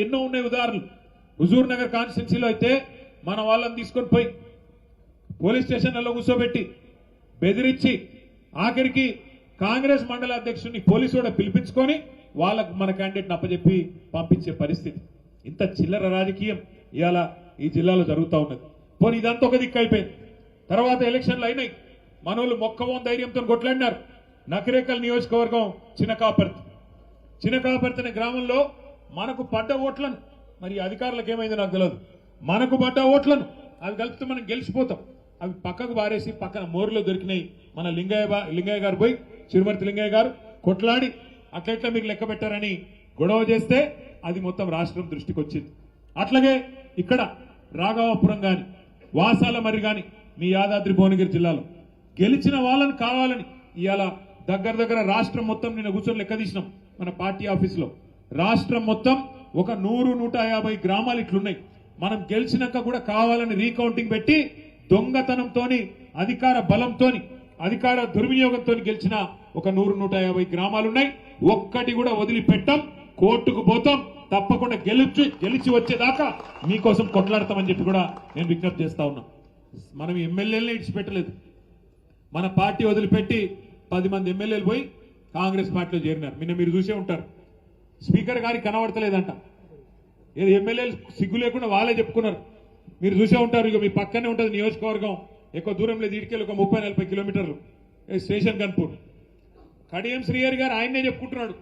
ఎన్నో ఉన్నాయి ఉదాహరణలు. హుజూర్ నగర్ కాన్స్టిట్యున్సీలో అయితే మన వాళ్ళని తీసుకొని పోయి పోలీస్ స్టేషన్లలో కూర్చోబెట్టి బెదిరించి ఆఖరికి కాంగ్రెస్ మండల అధ్యక్షుడిని పోలీసు కూడా పిలిపించుకొని వాళ్ళకు మన క్యాండిడేట్ని అప్పచెప్పి పంపించే పరిస్థితి. ఇంత చిల్లర రాజకీయం ఇవాళ ఈ జిల్లాలో జరుగుతూ ఉన్నది. పోనీ ఇదంతా ఒక దిక్కు అయిపోయింది. తర్వాత ఎలక్షన్లు అయినాయి. మనోళ్ళు మొక్కవోం ధైర్యంతో కొట్లాడినారు. నకిరేకల్ నియోజకవర్గం చిన్నకాపర్తి అనే గ్రామంలో మనకు పడ్డ ఓట్లను, మరి అధికారులకు ఏమైందో నాకు తెలియదు, మనకు పడ్డ ఓట్లను అవి కలిపితే మనం గెలిచిపోతాం. అవి పక్కకు బారేసి పక్కన మోరులో దొరికినాయి. మన లింగయ్య గారు పోయి చిరుమర్తి లింగయ్య గారు కొట్లాడి అట్లెట్లా మీకు లెక్క పెట్టారని గొడవ చేస్తే అది మొత్తం రాష్ట్రం దృష్టికి వచ్చింది. అట్లాగే ఇక్కడ రాఘవాపురం గాని వాసాల మరి గాని మీ యాదాద్రి భువనగిరి జిల్లాలో గెలిచిన వాళ్ళని కావాలని ఇవాళ దగ్గర రాష్ట్రం మొత్తం నిన్న కూర్చొని లెక్క తీసినాం. మన పార్టీ ఆఫీసులో రాష్ట్రం మొత్తం ఒక 100-150 గ్రామాలు ఇట్లున్నాయి. మనం గెలిచినాక కూడా కావాలని రీకౌంటింగ్ పెట్టి దొంగతనంతోని అధికార బలంతోని అధికార దుర్వినియోగంతో గెలిచిన ఒక 100-150 గ్రామాలున్నాయి. ఒక్కటి కూడా వదిలిపెట్టాం. కోర్టుకు పోతాం. తప్పకుండా గెలిచి వచ్చేదాకా మీకోసం కొట్లాడతామని చెప్పి కూడా నేను విజ్ఞప్తి చేస్తా ఉన్నా. మనం ఎమ్మెల్యేలనే ఇడిచిపెట్టలేదు. మన పార్టీ వదిలిపెట్టి 10 మంది ఎమ్మెల్యేలు పోయి కాంగ్రెస్ పార్టీలో చేరినారు. నిన్న మీరు చూసే ఉంటారు. స్పీకర్ గారికి కనబడతలేదంట. ఏది ఎమ్మెల్యేలు సిగ్గు లేకుండా వాళ్ళే చెప్పుకున్నారు. మీరు చూసే ఉంటారు. ఇక మీ పక్కనే ఉంటుంది నియోజకవర్గం, ఎక్కువ దూరం లేదు, ఇటుకెళ్ళి ఒక 30-40 కిలోమీటర్లు స్టేషన్ కన్పూర్. కడియం శ్రీహరి గారు ఆయన్నే చెప్పుకుంటున్నాడు,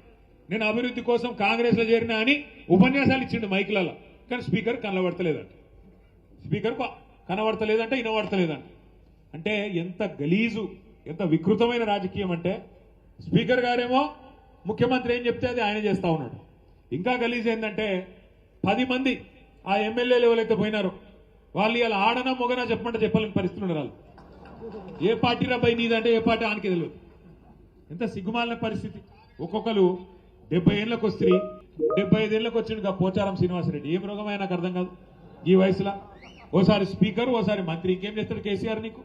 నేను అభివృద్ధి కోసం కాంగ్రెస్ లో చేరినా అని ఉపన్యాసాలు ఇచ్చిండు మైకులలో. కానీ స్పీకర్ కనబడతలేదంట. వినబడతలేదంట. అంటే ఎంత గలీజు, ఎంత వికృతమైన రాజకీయం అంటే, స్పీకర్ గారేమో ముఖ్యమంత్రి ఏం చెప్తే అది ఆయన చేస్తా ఉన్నాడు. ఇంకా గలీజ్ ఏంటంటే 10 మంది ఆ ఎమ్మెల్యేలు ఎవరైతే పోయినారో వాళ్ళు ఇలా ఆడనా మొగనా చెప్పమంటే చెప్పాలని పరిస్థితులు ఉన్నారు. వాళ్ళు ఏ పార్టీ రాబాయి నీదంటే ఏ పార్టీ ఆనికి తెలియదు. ఎంత సిగ్గుమాలిన పరిస్థితి. ఒక్కొక్కరు 70 ఏళ్ళకు వస్తే 75 ఏళ్ళకి వచ్చిండు పోచారం శ్రీనివాసరెడ్డి. ఏం రోగమైనా నాకు అర్థం కాదు. ఈ వయసులో ఓసారి స్పీకర్, ఓసారి మంత్రి, ఇంకేం చేస్తాడు కేసీఆర్? నీకు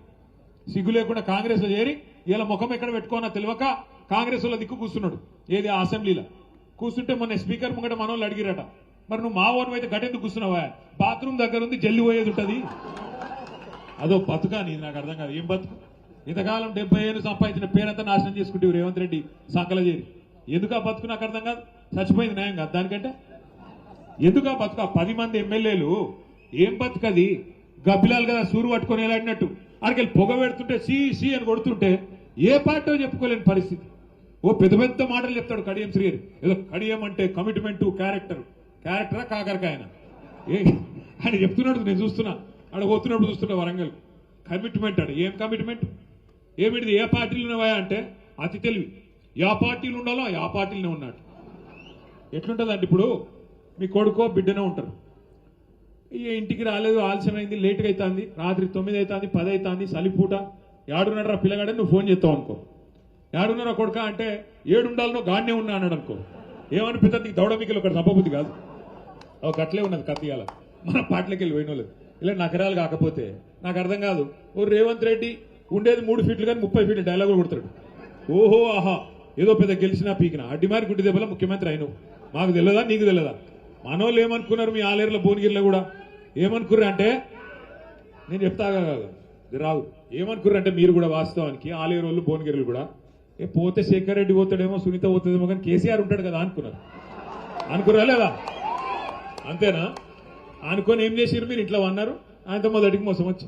సిగ్గు లేకుండా కాంగ్రెస్ లో చేరి ఇలా ముఖం ఎక్కడ పెట్టుకోనా తెలియక కాంగ్రెస్ లో దిక్కు కూర్చున్నాడు. ఏది అసెంబ్లీలో కూర్చుంటే మొన్న స్పీకర్ ముంగట మనోళ్ళు అడిగిరట, మరి నువ్వు మా ఓన్ అయితే గట్టెందుకు కూర్చున్నావా? బాత్రూమ్ దగ్గర ఉంది, జల్లి పోయేది ఉంటుంది. అదో బతుకా నీది? నాకు అర్థం కాదు. ఏం బతుకు? ఇంతకాలం 70 ఏళ్ళు సంపాదించిన పేరంతా నాశనం చేసుకుంటే రేవంత్ రెడ్డి సంకల చేరి ఎందుకు ఆ బతుకు? నాకు అర్థం కాదు. చచ్చిపోయింది న్యాయం కాదు దానికంటే. ఎందుకు ఆ బతుకు? 10 మంది ఎమ్మెల్యేలు ఏం బతుకది? గబ్బిలాలు కదా సూరు పట్టుకొని వెళ్ళాడినట్టు అక్కడికి పొగ పెడుతుంటే సి అని కొడుతుంటే ఏ పార్టీ చెప్పుకోలేని పరిస్థితి. ఓ పెద్ద మాటలు చెప్తాడు కడియం శ్రీహరి. ఏదో కడియం అంటే కమిట్మెంట్, క్యారెక్టరా కాకరకాయన ఆయన చెప్తున్నాడు. నేను చూస్తున్నా, ఆడ పోతున్నప్పుడు చూస్తున్నా వరంగల్. కమిట్మెంట్ అడ ఏం కమిట్మెంట్? ఏమిటిది? ఏ పార్టీలు ఉన్నావా అంటే అతి తెలివి. యా పార్టీలు ఉండాలో ఆ పార్టీలోనే ఉన్నాడు. ఎట్లుంటుందంటే ఇప్పుడు మీ కొడుకో బిడ్డనే ఉంటారు. ఇంటికి రాలేదు, ఆలస్యమైంది, లేట్గా అవుతుంది, రాత్రి 9 అవుతుంది, 10 అవుతుంది, సలిపూట, ఏడున్నాడు రా పిల్లగాడని నువ్వు ఫోన్ చేస్తావు అనుకో. ఏడున్నారా కొడుక అంటే 7 ఉండాలనో గాడినే ఉన్నా అన్నాడు అనుకో. ఏమనిపిస్తుంది? నీకు దౌడమికలు ఒకటి తప్పబుద్ధి కాదు. ఒక అట్లే ఉన్నది కత్తియాల మన పాటలకి వెళ్ళి పోయిన వాళ్ళు. ఇలా నకరాలు కాకపోతే నాకు అర్థం కాదు. ఓ రేవంత్ రెడ్డి ఉండేది 3 ఫీట్లు కానీ 30 ఫీట్లు డైలాగులు కొడతాడు. ఓహో ఆహా ఏదో పెద్ద గెలిచినా పీకినా అడ్డిమారి గుడ్డి దెబ్బల ముఖ్యమంత్రి అయినవు. మాకు తెలియదా? నీకు తెలియదా? మనోళ్ళు ఏమనుకున్నారు? మీ ఆలేరులో భువనగిరిలో కూడా ఏమనుకుర్రు అంటే, నేను చెప్తాగా రావు, ఏమనుకుర్రు అంటే మీరు కూడా వాస్తవానికి ఆలేరు వాళ్ళు భువనగిరిలు కూడా పోతే శేఖర్ రెడ్డి పోతాడేమో, సునీత పోతుందేమో, కానీ కేసీఆర్ ఉంటాడు కదా అనుకురా లేదా? అంతేనా? అనుకొని ఏం చేసిరు మీరు? ఇంట్లో అన్నారు, ఆయనతో మొదటికి మోసం వచ్చి